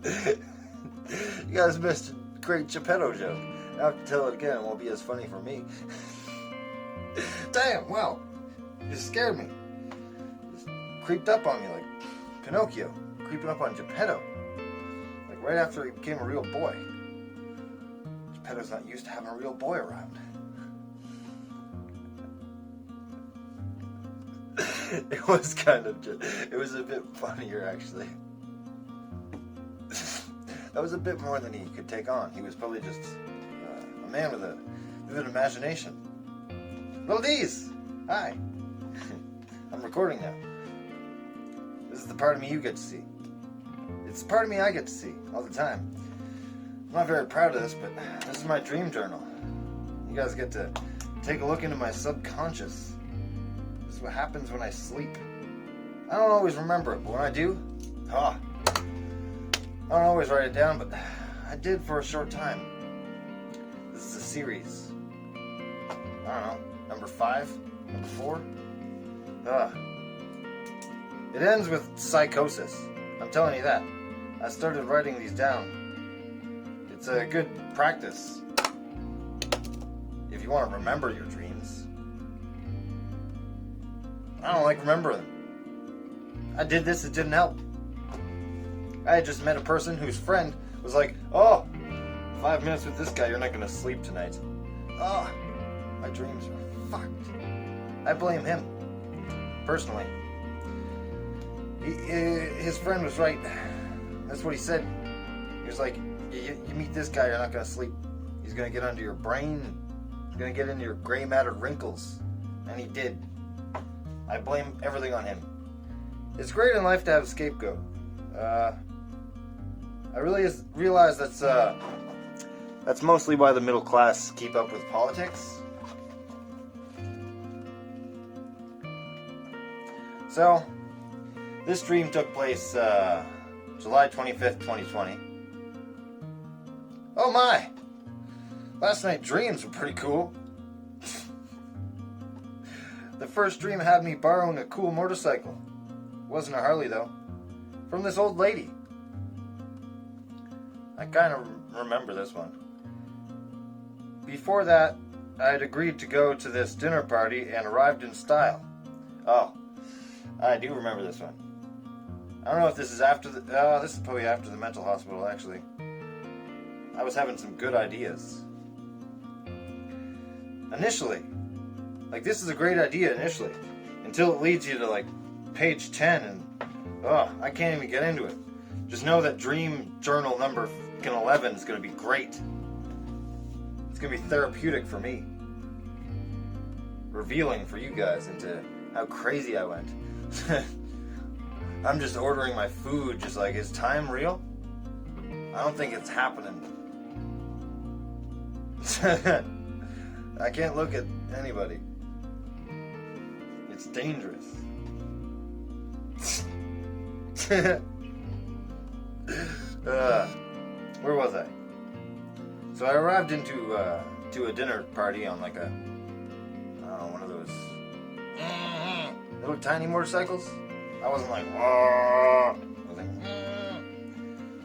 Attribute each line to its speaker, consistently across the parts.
Speaker 1: You guys missed a great Geppetto joke. I have to tell it again. It won't be as funny for me. Damn, wow. You scared me. Just creeped up on me like Pinocchio. Creeping up on Geppetto. Like right after he became a real boy. Geppetto's not used to having a real boy around. It was it was a bit funnier actually. That was a bit more than he could take on. He was probably just a man with a vivid imagination. Little D's! Hi! I'm recording now. This is the part of me you get to see. It's the part of me I get to see all the time. I'm not very proud of this, but this is my dream journal. You guys get to take a look into my subconscious. This is what happens when I sleep. I don't always remember it, but when I do, I don't always write it down, but I did for a short time. This is a series. I don't know, number 5, number 4. It ends with psychosis. I'm telling you that. I started writing these down. It's a good practice if you want to remember your dreams. I don't like remembering them. I did this, it didn't help. I had just met a person whose friend was like, oh, 5 minutes with this guy, you're not going to sleep tonight. Oh, my dreams are fucked. I blame him, personally. His friend was right. That's what he said. He was like, you meet this guy, you're not going to sleep. He's going to get under your brain. He's going to get into your gray matter wrinkles. And he did. I blame everything on him. It's great in life to have a scapegoat. I really realize that's mostly why the middle class keep up with politics. So, this dream took place July 25th, 2020. Oh my! Last night's dreams were pretty cool. The first dream had me borrowing a cool motorcycle. Wasn't a Harley though. From this old lady. I kind of remember this one. Before that, I had agreed to go to this dinner party and arrived in style. Oh, I do remember this one. I don't know if this is after the... this is probably after the mental hospital, actually. I was having some good ideas. Initially. Like, this is a great idea initially. Until it leads you to, like, page 10 and... I can't even get into it. Just know that dream journal number 11 is going to be great. It's going to be therapeutic for me. Revealing for you guys into how crazy I went. I'm just ordering my food, just like, is time real? I don't think it's happening. I can't look at anybody. It's dangerous. Where was I? So I arrived into to a dinner party on like a, I don't know, one of those little tiny motorcycles. I wasn't like, whoa. I was like,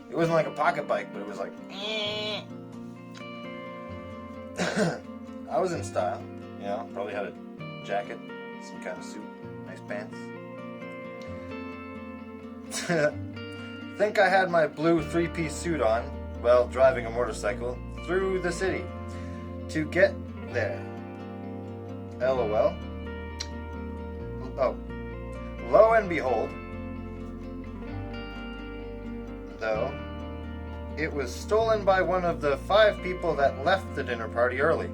Speaker 1: it wasn't like a pocket bike, but it was like, I was in style, you know, probably had a jacket, some kind of suit, nice pants. Think I had my blue 3-piece suit on while driving a motorcycle through the city to get there. LOL. Oh. Lo and behold, though, it was stolen by one of the 5 people that left the dinner party early.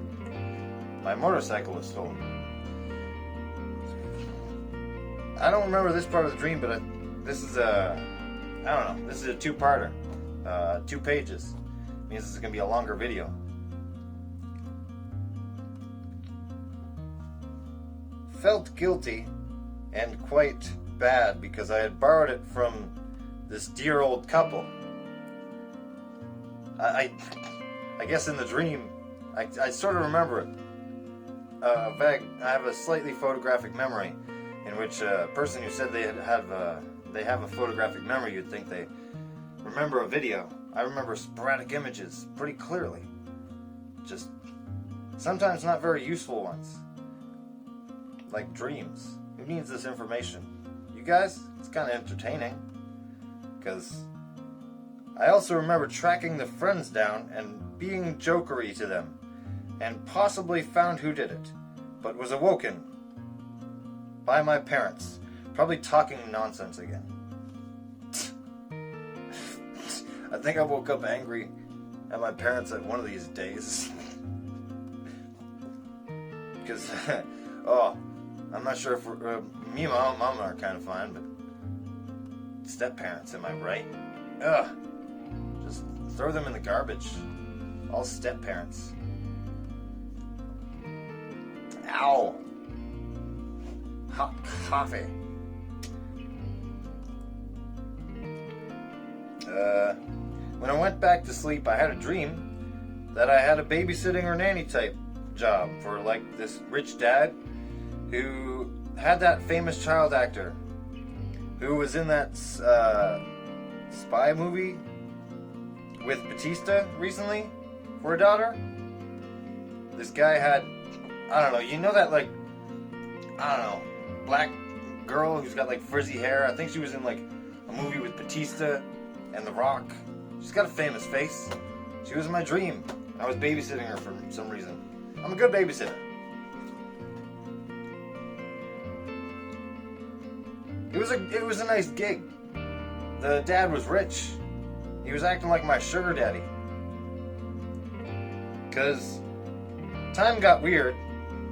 Speaker 1: My motorcycle was stolen. I don't remember this part of the dream, but this is a... I don't know. This is a 2-parter. 2 pages. It means this is going to be a longer video. Felt guilty and quite bad because I had borrowed it from this dear old couple. I guess in the dream, I sort of remember it. I have a slightly photographic memory in which a person who said they have a photographic memory, you'd think they remember a video. I remember sporadic images pretty clearly. Just sometimes not very useful ones. Like dreams. Who needs this information? You guys? It's kind of entertaining. Because I also remember tracking the friends down and being jokery to them. And possibly found who did it. But was awoken by my parents. Probably talking nonsense again. I think I woke up angry at my parents at one of these days. Because, I'm not sure if me and my mom are kind of fine, but step-parents, am I right? Ugh. Just throw them in the garbage. All step-parents. Ow. Hot coffee. When I went back to sleep, I had a dream that I had a babysitting or nanny type job for like this rich dad who had that famous child actor who was in that spy movie with Batista recently for a daughter. This guy had, I don't know, you know that like, I don't know, black girl who's got like frizzy hair. I think she was in like a movie with Batista and The Rock. She's got a famous face. She was in my dream. I was babysitting her for some reason. I'm a good babysitter. It was a nice gig. The dad was rich. He was acting like my sugar daddy. 'Cause time got weird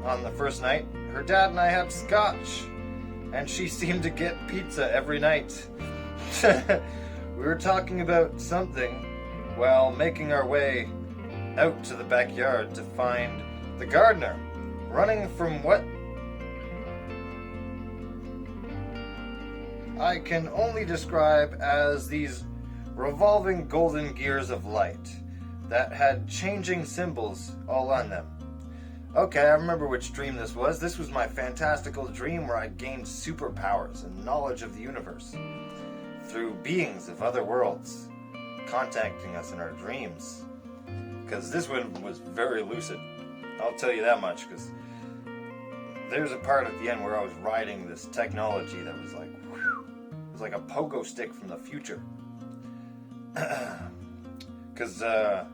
Speaker 1: on the first night. Her dad and I had scotch, and she seemed to get pizza every night. We were talking about something while making our way out to the backyard to find the gardener running from what I can only describe as these revolving golden gears of light that had changing symbols all on them. Okay, I remember which dream this was. This was my fantastical dream where I gained superpowers and knowledge of the universe through beings of other worlds contacting us in our dreams. Because this one was very lucid. I'll tell you that much, because there's a part at the end where I was riding this technology that was like, whew, it was like a pogo stick from the future. Because I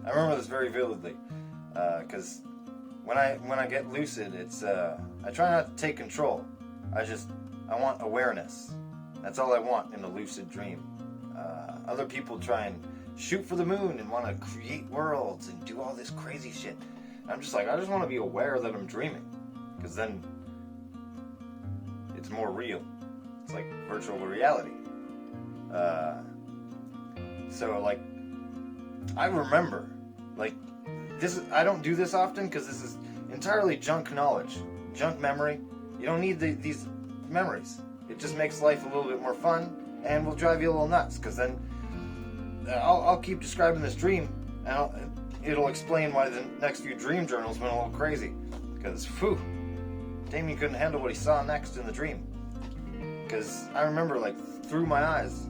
Speaker 1: remember this very vividly. Because when I get lucid, it's I try not to take control. I want awareness. That's all I want in a lucid dream. Other people try and shoot for the moon and want to create worlds and do all this crazy shit. And I'm just like, I just want to be aware that I'm dreaming, because then it's more real. It's like virtual reality. So like, I remember, like, this is, I don't do this often because this is entirely junk knowledge, junk memory. You don't need these memories. It just makes life a little bit more fun and will drive you a little nuts, because then I'll keep describing this dream, and it'll explain why the next few dream journals went a little crazy. Because, whew, Damien couldn't handle what he saw next in the dream. Because I remember, like, through my eyes,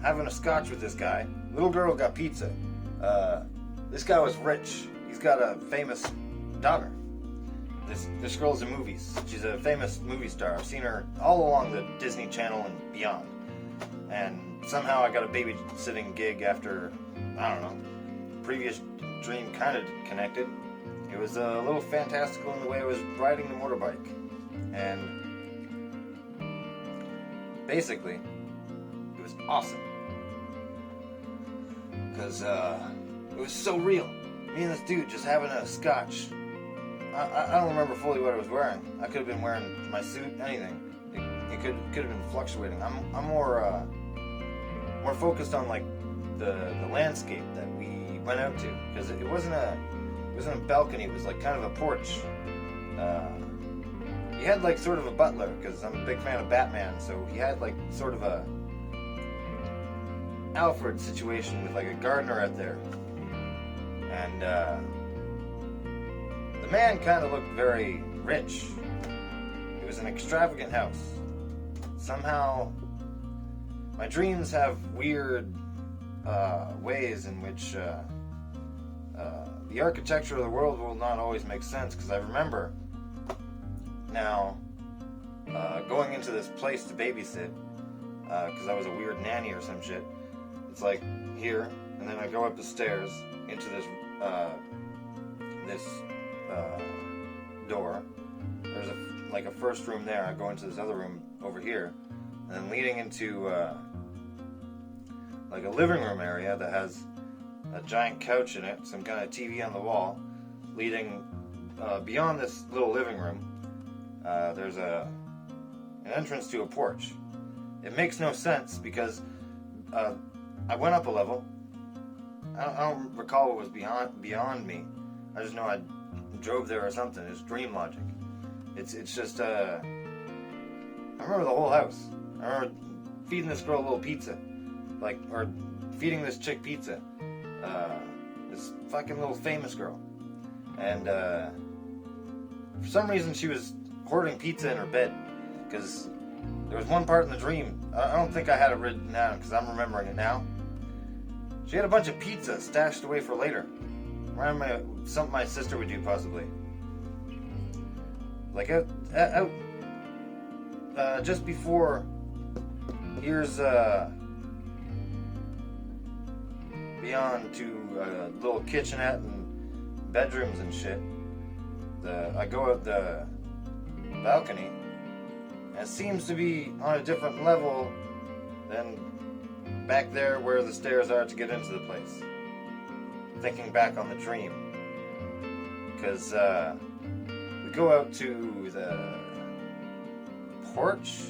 Speaker 1: having a scotch with this guy. Little girl got pizza. This guy was rich. He's got a famous daughter. This girl's in movies. She's a famous movie star. I've seen her all along the Disney Channel and beyond. And somehow I got a babysitting gig after, I don't know, previous dream kind of connected. It was a little fantastical in the way I was riding the motorbike. And basically, it was awesome. Because it was so real. Me and this dude just having a scotch. I don't remember fully what I was wearing. I could have been wearing my suit, anything. It could have been fluctuating. I'm more focused on like the landscape that we went out to, because it wasn't a balcony. It was like kind of a porch. He had like sort of a butler, because I'm a big fan of Batman. So he had like sort of a Alfred situation with like a gardener out there, and the man kind of looked very rich. It was an extravagant house. Somehow, my dreams have weird ways in which the architecture of the world will not always make sense. Because I remember now going into this place to babysit, because I was a weird nanny or some shit. It's like here, and then I go up the stairs into this door. There's a first room there. I go into this other room over here, and then leading into like a living room area that has a giant couch in it, some kind of TV on the wall. Leading beyond this little living room, there's an entrance to a porch. It makes no sense because I went up a level. I don't recall what was beyond me. I just know I drove there or something. It's dream logic. It's just I remember the whole house. I remember feeding this girl a little pizza, or feeding this chick pizza. This fucking little famous girl, and for some reason she was hoarding pizza in her bed, because there was one part in the dream. I don't think I had it written down because I'm remembering it now. She had a bunch of pizza stashed away for later. Reminded me of something my sister would do, possibly. Like out just before. Here's beyond to a little kitchenette and bedrooms and shit. I go out the balcony, and it seems to be on a different level than back there where the stairs are to get into the place. Thinking back on the dream, because we go out to the porch,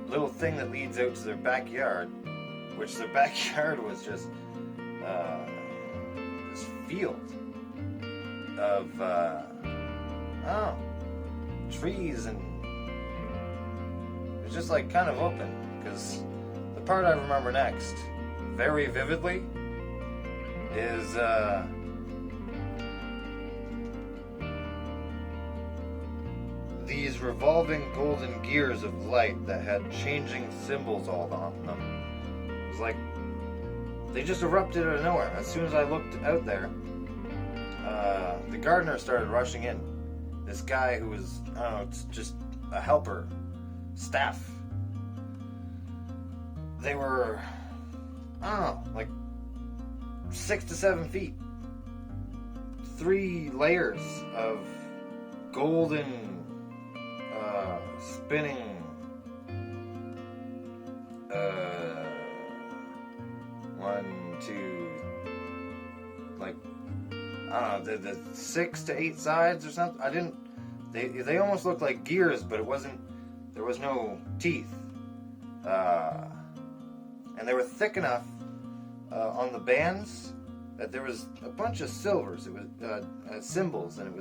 Speaker 1: little thing that leads out to their backyard, which their backyard was just this field of trees, and it's just like kind of open. Because the part I remember next, very vividly, is these revolving golden gears of light that had changing symbols all on them. It was like they just erupted out of nowhere. As soon as I looked out there, the gardener started rushing in. This guy who was, I don't know, it's just a helper, staff. They were, I don't know, like 6 to 7 feet. 3 layers of golden spinning one, two, like, I don't know, the 6 to 8 sides or something. They almost looked like gears, but there was no teeth. And they were thick enough on the bands that there was a bunch of silvers. It was symbols, and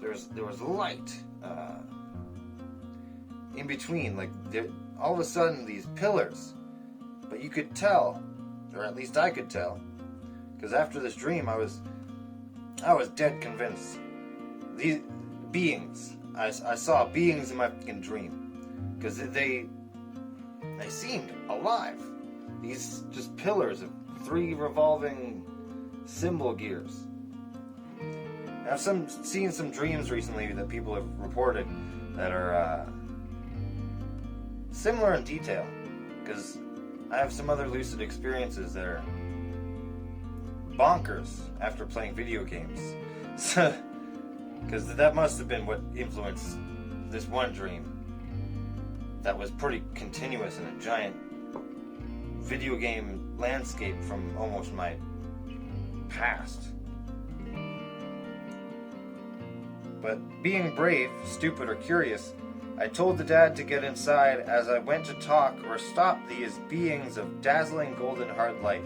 Speaker 1: there was light in between. Like all of a sudden, these pillars. But you could tell, or at least I could tell, because after this dream, I was dead convinced. These beings, I saw beings in my fucking dream, because they seemed alive. These just pillars of 3 revolving symbol gears. I've seen some dreams recently that people have reported that are similar in detail, because I have some other lucid experiences that are bonkers after playing video games. Because that must have been what influenced this one dream that was pretty continuous in a giant video game landscape from almost my past. But being brave, stupid, or curious, I told the dad to get inside as I went to talk or stop these beings of dazzling golden hard light.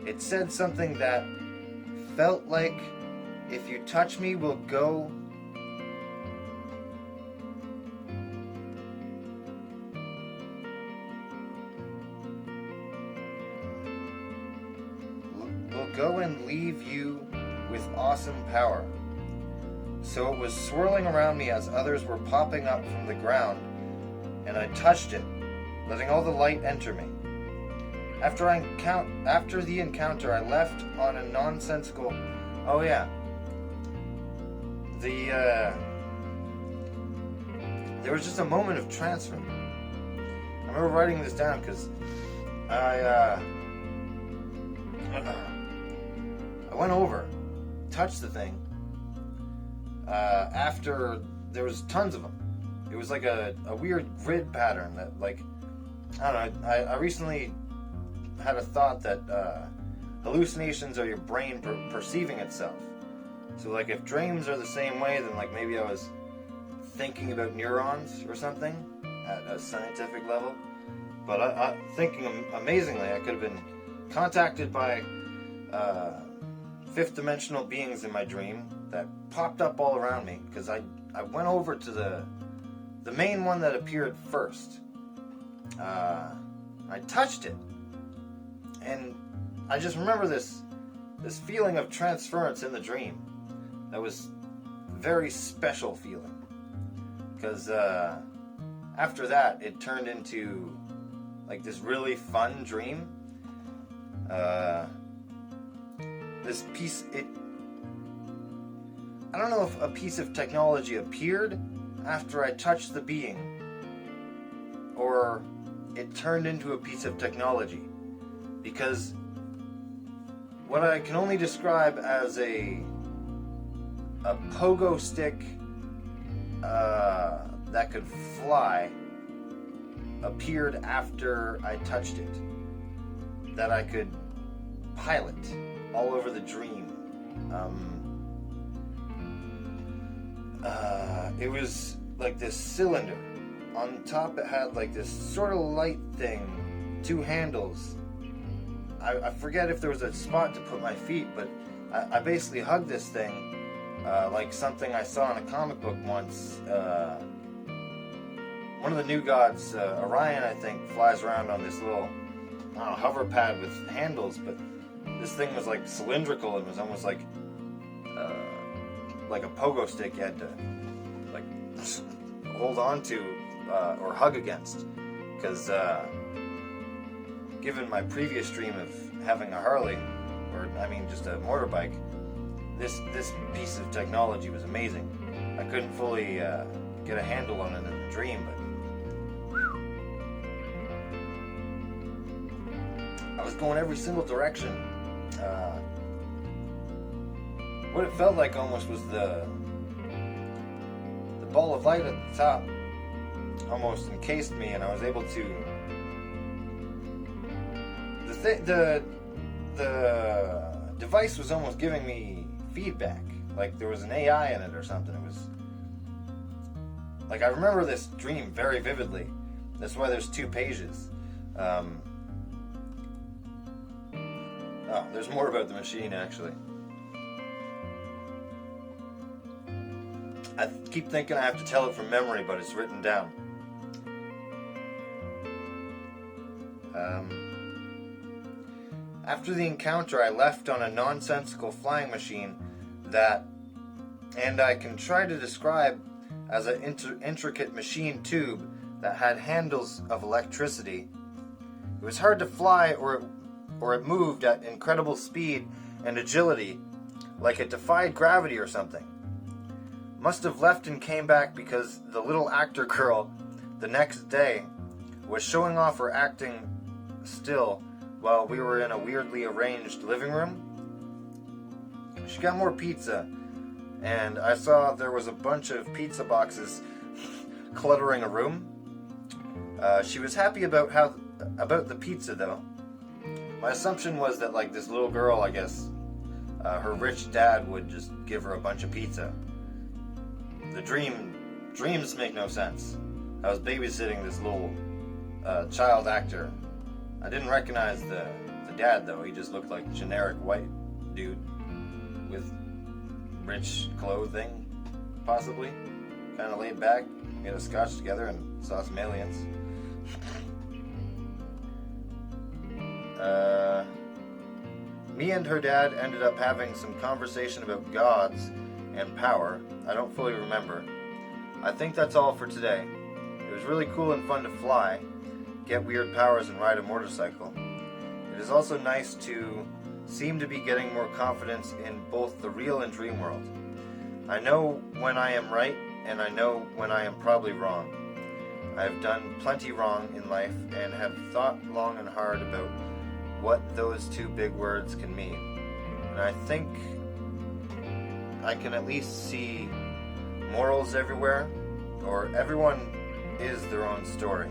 Speaker 1: It said something that felt like, if you touch me, we'll go. We'll go and leave you with awesome power. So it was swirling around me as others were popping up from the ground, and I touched it, letting all the light enter me. After the encounter, I left on a nonsensical. Oh yeah. There was just a moment of transfer. I remember writing this down because I went over, touched the thing. After there was tons of them. It was like a weird grid pattern that, like, I don't know. I recently had a thought that hallucinations are your brain perceiving itself. So, like, if dreams are the same way, then, like, maybe I was thinking about neurons or something at a scientific level. But I thinking amazingly, I could have been contacted by fifth dimensional beings in my dream that popped up all around me, because I went over to the main one that appeared first. I touched it, and I just remember this feeling of transference in the dream. That was a very special feeling, because after that it turned into like this really fun dream. This piece, I don't know if a piece of technology appeared after I touched the being, or it turned into a piece of technology, because what I can only describe as a pogo stick that could fly appeared after I touched it, that I could pilot all over the dream. It was like this cylinder. On top it had like this sort of light thing, two handles. I forget if there was a spot to put my feet, but I basically hugged this thing like something I saw in a comic book once. One of the new gods, Orion, I think, flies around on this little, I don't know, hover pad with handles, but this thing was like cylindrical and was almost like a pogo stick you had to like hold on to or hug against, because given my previous dream of having a Harley, or I mean just a motorbike, this piece of technology was amazing. I couldn't fully get a handle on it in the dream, but I was going every single direction. What it felt like almost was the ball of light at the top almost encased me, and I was able to. The device was almost giving me feedback, like there was an AI in it or something. It was like, I remember this dream very vividly. That's why there's 2 pages. Oh, there's more about the machine, actually. I keep thinking I have to tell it from memory, but it's written down. After the encounter, I left on a nonsensical flying machine and I can try to describe as an intricate machine tube that had handles of electricity. It was hard to fly, or it moved at incredible speed and agility, like it defied gravity or something. Must have left and came back because the little actor girl the next day was showing off her acting still while we were in a weirdly arranged living room. She got more pizza, and I saw there was a bunch of pizza boxes cluttering a room. She was happy about the pizza, though. My assumption was that, like, this little girl, I guess, her rich dad would just give her a bunch of pizza. The dreams make no sense. I was babysitting this little child actor. I didn't recognize the dad, though. He just looked like a generic white dude with rich clothing, possibly. Kind of laid back, made a scotch together, and saw some aliens. Me and her dad ended up having some conversation about gods and power. I don't fully remember. I think that's all for today. It was really cool and fun to fly, get weird powers, and ride a motorcycle. it is also nice to seem to be getting more confidence in both the real and dream world. I know when I am right, and I know when I am probably wrong. I have done plenty wrong in life and have thought long and hard about what those two big words can mean. And I think I can at least see morals everywhere, or everyone is their own story.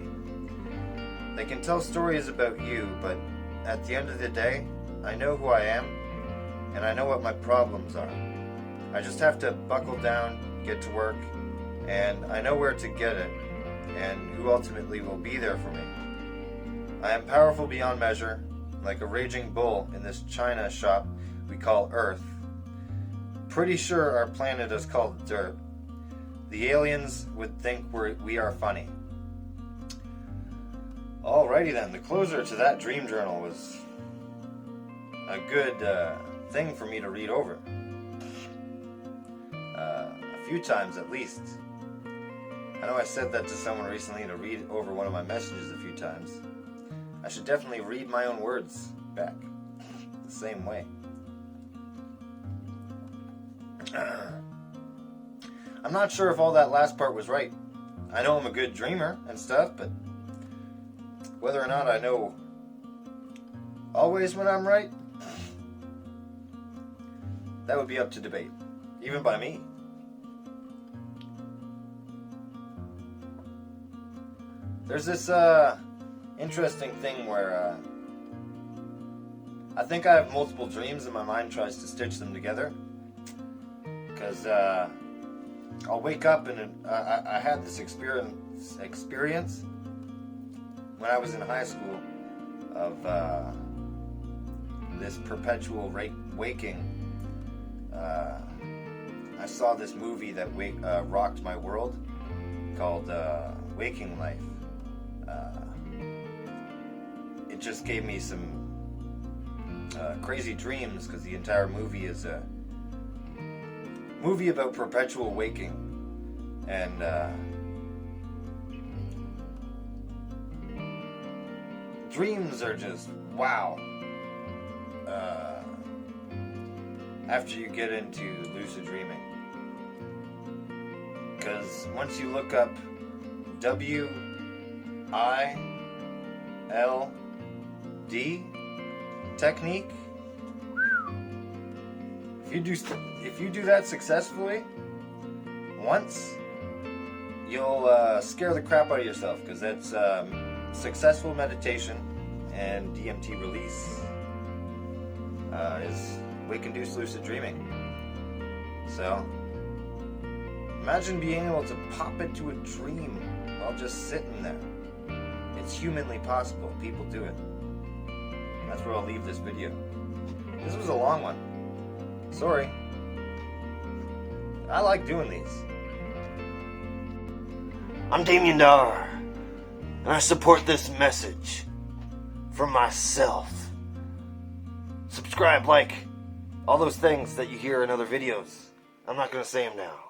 Speaker 1: They can tell stories about you, but at the end of the day, I know who I am, and I know what my problems are. I just have to buckle down, get to work, and I know where to get it, and who ultimately will be there for me. I am powerful beyond measure, like a raging bull in this china shop we call Earth. Pretty sure our planet is called dirt. The aliens would think we are funny. Alrighty then, the closer to that dream journal was a good thing for me to read over. A few times at least. I know I said that to someone recently, to read over one of my messages a few times. I should definitely read my own words back the same way. I'm not sure if all that last part was right. I know I'm a good dreamer and stuff, but whether or not I know always when I'm right, that would be up to debate, even by me. There's this interesting thing where I think I have multiple dreams and my mind tries to stitch them together. Because I'll wake up and I had this experience when I was in high school of this perpetual waking. I saw this movie that rocked my world called Waking Life. It just gave me some crazy dreams because the entire movie is a movie about perpetual waking. And dreams are just wow. After you get into lucid dreaming. Because once you look up WILD technique, if you do that successfully once, you'll scare the crap out of yourself, because that's successful meditation and DMT release is wake-induced lucid dreaming. So imagine being able to pop into a dream while just sitting there. It's humanly possible. People do it. That's where I'll leave this video. This was a long one. Sorry. I like doing these. I'm Damien Dar, and I support this message for myself. Subscribe, like, all those things that you hear in other videos. I'm not going to say them now.